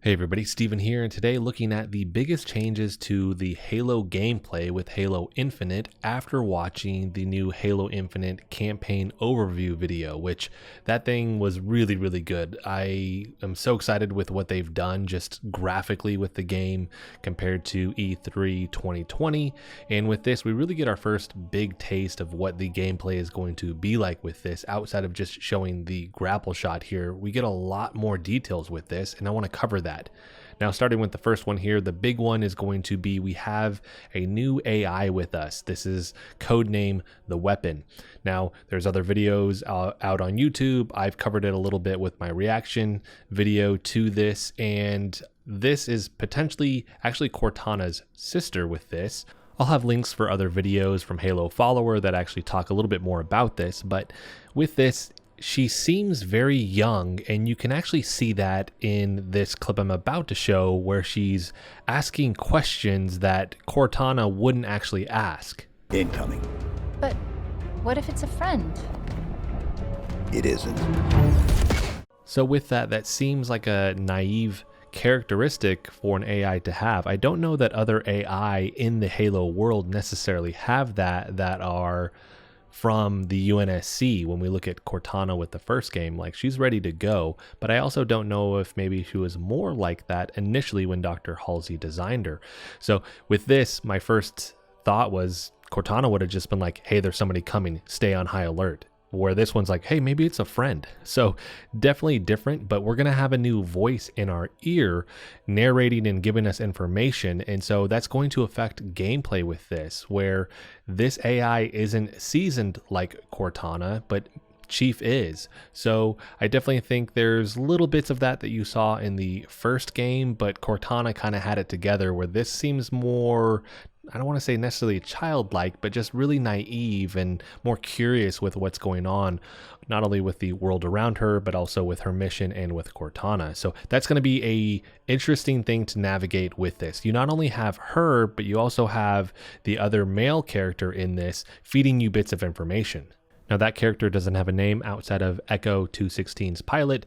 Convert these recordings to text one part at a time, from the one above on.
Hey everybody, Steven here, and today looking at the biggest changes to the Halo gameplay with Halo Infinite after watching the new Halo Infinite campaign overview video, which that thing was really good. I am so excited with what they've done just graphically with the game compared to E3 2020, and with this we really get our first big taste of what the gameplay is going to be like with this. Outside of just showing the grapple shot here, we get a lot more details with this, and I want to cover that. Now, starting with the first one here, the big one is going to be we have a new AI with us. This is codename The Weapon. Now, there's other videos out on YouTube. I've covered it a little bit with my reaction video to this, and this is potentially actually Cortana's sister with this. I'll have links for other videos from Halo Follower that actually talk a little bit more about this, but with this, she seems very young, and you can actually see that in this clip I'm about to show where she's asking questions that Cortana wouldn't actually ask. Incoming. But what if it's a friend? It isn't. So with that, that seems like a naive characteristic for an AI to have. I don't know that other AI in the Halo world necessarily have that are from the UNSC. When we look at Cortana with the first game, like, she's ready to go, but I also don't know if maybe she was more like that initially when Dr. Halsey designed her. So with this, my first thought was Cortana would have just been like, hey, there's somebody coming, stay on high alert. Where this one's like, hey, maybe it's a friend. So definitely different, but we're going to have a new voice in our ear narrating and giving us information. And so that's going to affect gameplay with this, where this AI isn't seasoned like Cortana, but Chief is. So I definitely think there's little bits of that you saw in the first game, but Cortana kind of had it together, where this seems more, I don't want to say necessarily childlike, but just really naive and more curious with what's going on, not only with the world around her, but also with her mission and with Cortana. So that's going to be a interesting thing to navigate with this. You not only have her, but you also have the other male character in this feeding you bits of information. Now, that character doesn't have a name outside of Echo 216's pilot,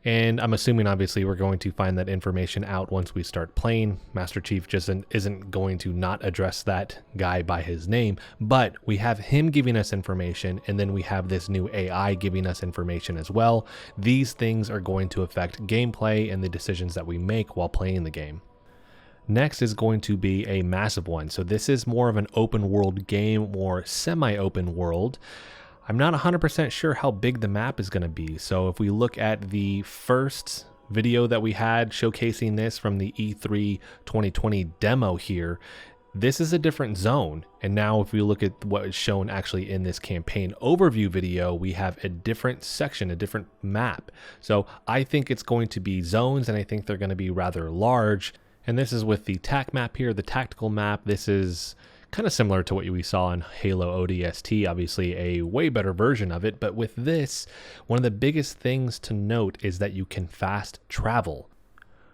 and I'm assuming obviously we're going to find that information out once we start playing. Master Chief just isn't going to not address that guy by his name, but we have him giving us information, and then we have this new AI giving us information as well. These things are going to affect gameplay and the decisions that we make while playing the game. Next is going to be a massive one. So this is more of an open world game, or semi-open world. I'm not 100% sure how big the map is going to be. So if we look at the first video that we had showcasing this from the E3 2020 demo here, this is a different zone. And now if we look at what is shown actually in this campaign overview video, we have a different section, a different map. So I think it's going to be zones, and I think they're going to be rather large. And this is with the TAC map here, the tactical map. This is kind of similar to what we saw in Halo ODST, obviously a way better version of it. But with this, one of the biggest things to note is that you can fast travel.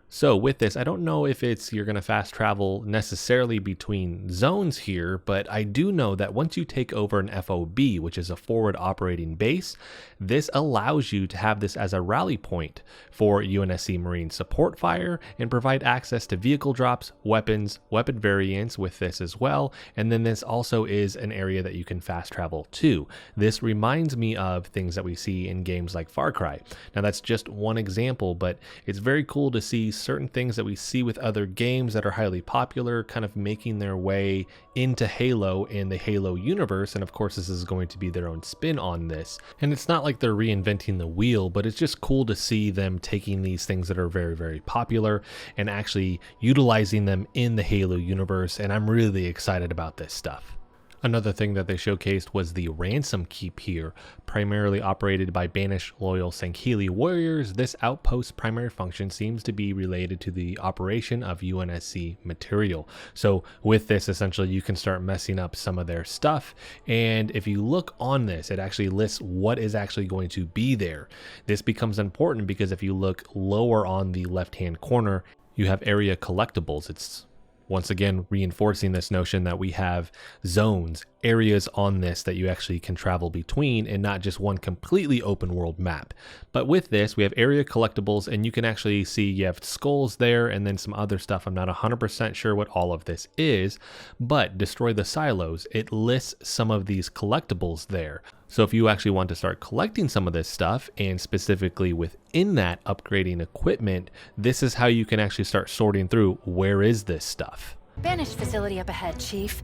So with this, I don't know if you're going to fast travel necessarily between zones here, but I do know that once you take over an FOB, which is a forward operating base, this allows you to have this as a rally point for UNSC Marine support fire and provide access to vehicle drops, weapons, weapon variants with this as well. And then this also is an area that you can fast travel to. This reminds me of things that we see in games like Far Cry. Now that's just one example, but it's very cool to see certain things that we see with other games that are highly popular kind of making their way into Halo and the Halo universe. And of course, this is going to be their own spin on this. And it's not like they're reinventing the wheel, but it's just cool to see them taking these things that are very popular and actually utilizing them in the Halo universe. And I'm really excited about this stuff. Another thing that they showcased was the ransom keep here, primarily operated by banished loyal Sankhili warriors. This outpost's primary function seems to be related to the operation of UNSC material. So with this, essentially, you can start messing up some of their stuff. And if you look on this, it actually lists what is actually going to be there. This becomes important because if you look lower on the left-hand corner, you have area collectibles. It's Once again, reinforcing this notion that we have zones, areas on this that you actually can travel between and not just one completely open world map. But with this, we have area collectibles, and you can actually see you have skulls there and then some other stuff. I'm not 100% sure what all of this is, but destroy the silos. It lists some of these collectibles there. So if you actually want to start collecting some of this stuff, and specifically within that upgrading equipment, this is how you can actually start sorting through where is this stuff. Banished facility up ahead, Chief.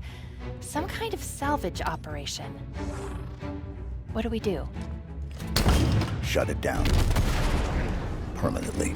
Some kind of salvage operation. What do we do? Shut it down. Permanently.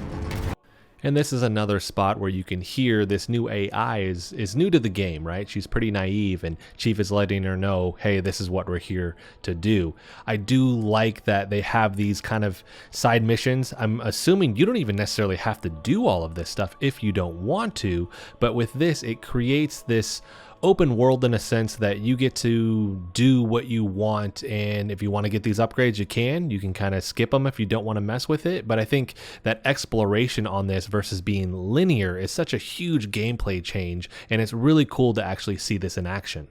And this is another spot where you can hear this new AI is new to the game, right? She's pretty naive, and Chief is letting her know, hey, this is what we're here to do. I do like that they have these kind of side missions. I'm assuming you don't even necessarily have to do all of this stuff if you don't want to, but with this, it creates this open world in a sense that you get to do what you want, and if you want to get these upgrades, you can kind of skip them if you don't want to mess with it. But I think that exploration on this versus being linear is such a huge gameplay change, and it's really cool to actually see this in action.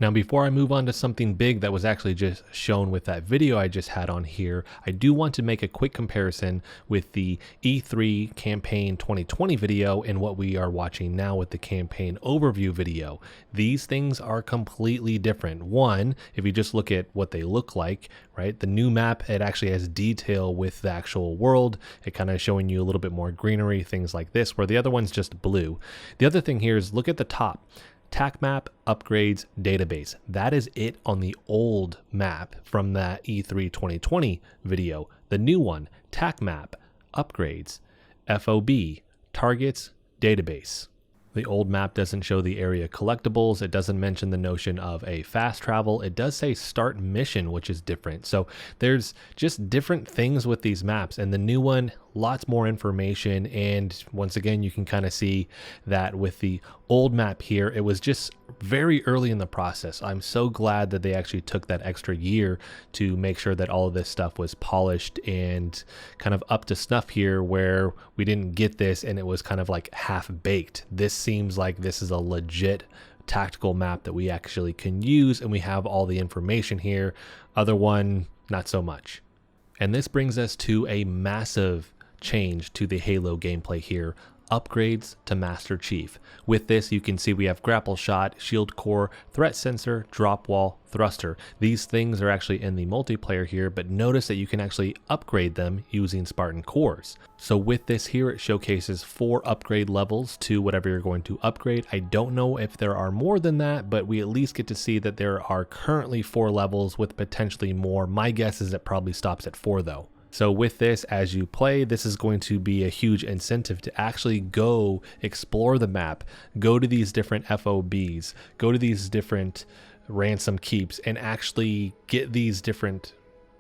Now, before I move on to something big that was actually just shown with that video I just had on here, I do want to make a quick comparison with the E3 campaign 2020 video and what we are watching now with the campaign overview video. These things are completely different. One, if you just look at what they look like, right? The new map, it actually has detail with the actual world. It kind of showing you a little bit more greenery, things like this, where the other one's just blue. The other thing here is look at the top. TAC map, upgrades, database. That is it on the old map from that E3 2020 video. The new one, TAC map, upgrades, FOB, targets, database. The old map doesn't show the area collectibles. It doesn't mention the notion of a fast travel. It does say start mission, which is different. So there's just different things with these maps, and the new one, lots more information. And once again, you can kind of see that with the old map here, it was just very early in the process. I'm so glad that they actually took that extra year to make sure that all of this stuff was polished and kind of up to snuff here, where we didn't get this and it was kind of like half baked. This seems like this is a legit tactical map that we actually can use, and we have all the information here. Other one, not so much. And this brings us to a massive change to the Halo gameplay here. Upgrades to Master Chief. With this, you can see we have grapple shot, shield core, threat sensor, drop wall, thruster. These things are actually in the multiplayer here, but notice that you can actually upgrade them using Spartan cores. So with this here, it showcases 4 upgrade levels to whatever you're going to upgrade. I don't know if there are more than that, but we at least get to see that there are currently 4 levels with potentially more. My guess is it probably stops at 4 though. So with this, as you play, this is going to be a huge incentive to actually go explore the map, go to these different FOBs, go to these different ransom keeps, and actually get these different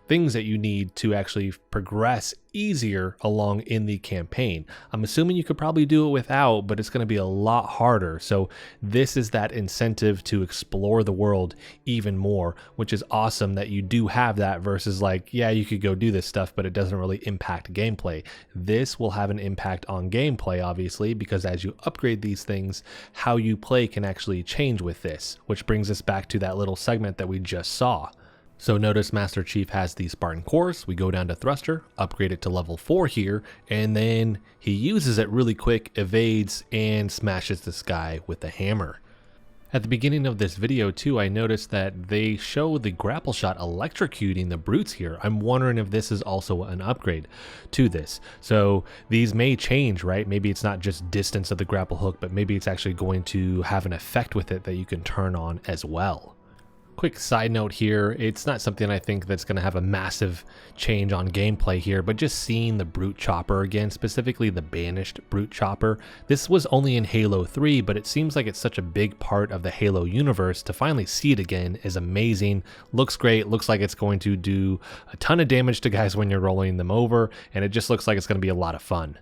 things that you need to actually progress easier along in the campaign. I'm assuming you could probably do it without, but it's going to be a lot harder. So this is that incentive to explore the world even more, which is awesome that you do have that versus like, yeah, you could go do this stuff, but it doesn't really impact gameplay. This will have an impact on gameplay, obviously, because as you upgrade these things, how you play can actually change with this, which brings us back to that little segment that we just saw. So notice Master Chief has the Spartan cores. We go down to thruster, upgrade it to level 4 here, and then he uses it really quick, evades, and smashes this guy with the hammer. At the beginning of this video too, I noticed that they show the grapple shot electrocuting the brutes here. I'm wondering if this is also an upgrade to this. So these may change, right? Maybe it's not just distance of the grapple hook, but maybe it's actually going to have an effect with it that you can turn on as well. Quick side note here, it's not something I think that's going to have a massive change on gameplay here, but just seeing the brute chopper again, specifically the banished brute chopper. This was only in Halo 3, but it seems like it's such a big part of the Halo universe. To finally see it again is amazing. Looks great, looks like it's going to do a ton of damage to guys when you're rolling them over, and it just looks like it's going to be a lot of fun.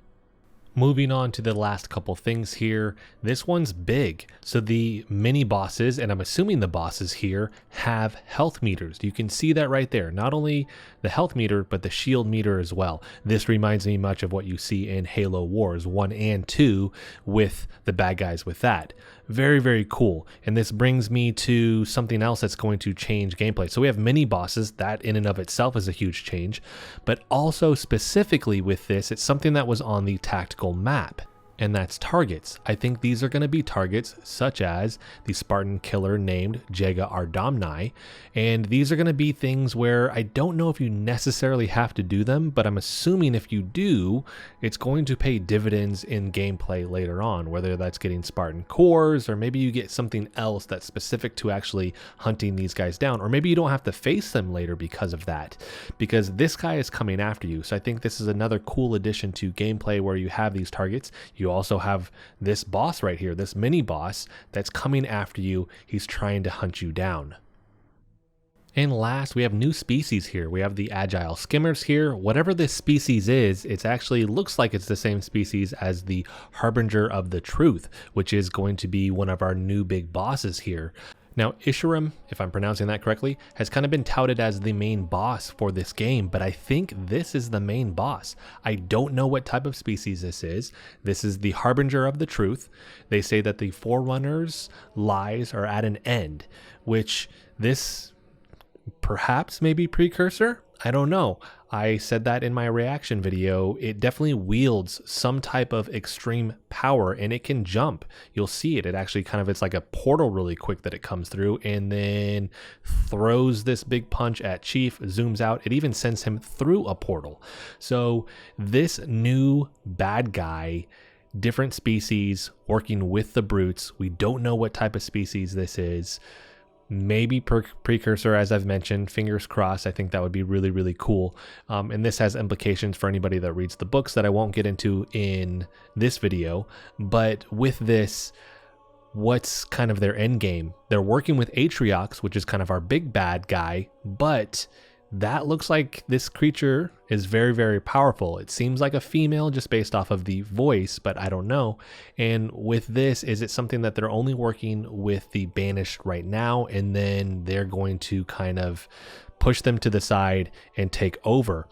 Moving on to the last couple things here, this one's big. So the mini bosses, and I'm assuming the bosses here, have health meters. You can see that right there. Not only the health meter, but the shield meter as well. This reminds me much of what you see in Halo Wars 1 and 2 with the bad guys with that. Very, very cool. And this brings me to something else that's going to change gameplay. So we have mini bosses. That in and of itself is a huge change. But also specifically with this, it's something that was on the tactical map. And that's targets. I think these are going to be targets such as the Spartan killer named Jega Ardomni. And these are going to be things where I don't know if you necessarily have to do them, but I'm assuming if you do, it's going to pay dividends in gameplay later on, whether that's getting Spartan cores, or maybe you get something else that's specific to actually hunting these guys down, or maybe you don't have to face them later because of that, because this guy is coming after you. So I think this is another cool addition to gameplay where you have these targets. You also have this boss right here, this mini boss that's coming after you. He's trying to hunt you down. And last, we have new species here. We have the Agile Skimmers here. Whatever this species is, it actually looks like it's the same species as the Harbinger of the Truth, which is going to be one of our new big bosses here. Now, Ishiram, if I'm pronouncing that correctly, has kind of been touted as the main boss for this game, but I think this is the main boss. I don't know what type of species this is. This is the Harbinger of the Truth. They say that the Forerunner's lies are at an end, which this perhaps maybe precursor? I don't know. I said that in my reaction video. It definitely wields some type of extreme power, and it can jump. You'll see it. It actually kind of, it's like a portal really quick that it comes through and then throws this big punch at Chief, zooms out. It even sends him through a portal. So this new bad guy, different species working with the brutes. We don't know what type of species this is. Maybe precursor, as I've mentioned. Fingers crossed. I think that would be really, really cool. And this has implications for anybody that reads the books that I won't get into in this video. But with this, what's kind of their end game? They're working with Atriox, which is kind of our big bad guy, but that looks like this creature is very, very powerful. It seems like a female just based off of the voice, but I don't know. And with this, is it something that they're only working with the Banished right now, and then they're going to kind of push them to the side and take over?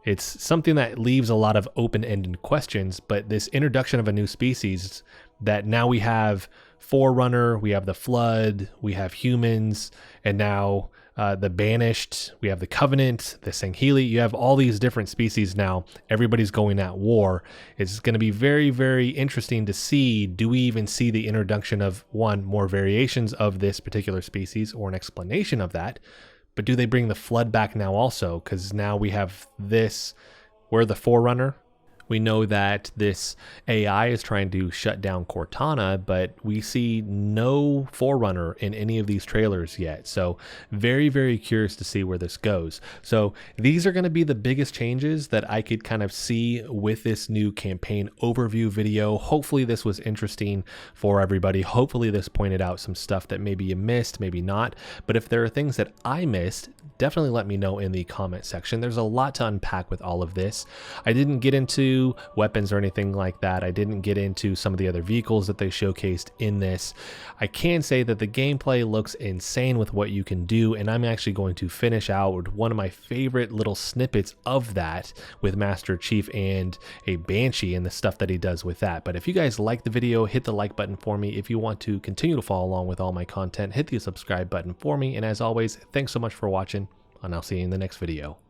It's something that leaves a lot of open-ended questions, but this introduction of a new species that now we have Forerunner, we have the Flood, we have humans, and now the Banished, we have the Covenant, the Sangheli. You have all these different species now. Everybody's going at war. It's going to be very, very interesting to see, do we even see the introduction of, one, more variations of this particular species or an explanation of that? But do they bring the Flood back now also? Because now we have this, we're the Forerunner. We know that this AI is trying to shut down Cortana, but we see no Forerunner in any of these trailers yet. So very, very curious to see where this goes. So these are going to be the biggest changes that I could kind of see with this new campaign overview video. Hopefully this was interesting for everybody. Hopefully this pointed out some stuff that maybe you missed, maybe not. But if there are things that I missed, definitely let me know in the comment section. There's a lot to unpack with all of this. I didn't get into weapons or anything like that. I didn't get into some of the other vehicles that they showcased in this. I can say that the gameplay looks insane with what you can do, and I'm actually going to finish out one of my favorite little snippets of that with Master Chief and a Banshee and the stuff that he does with that. But if you guys like the video, hit the like button for me. If you want to continue to follow along with all my content, hit the subscribe button for me. And as always, thanks so much for watching, and I'll see you in the next video.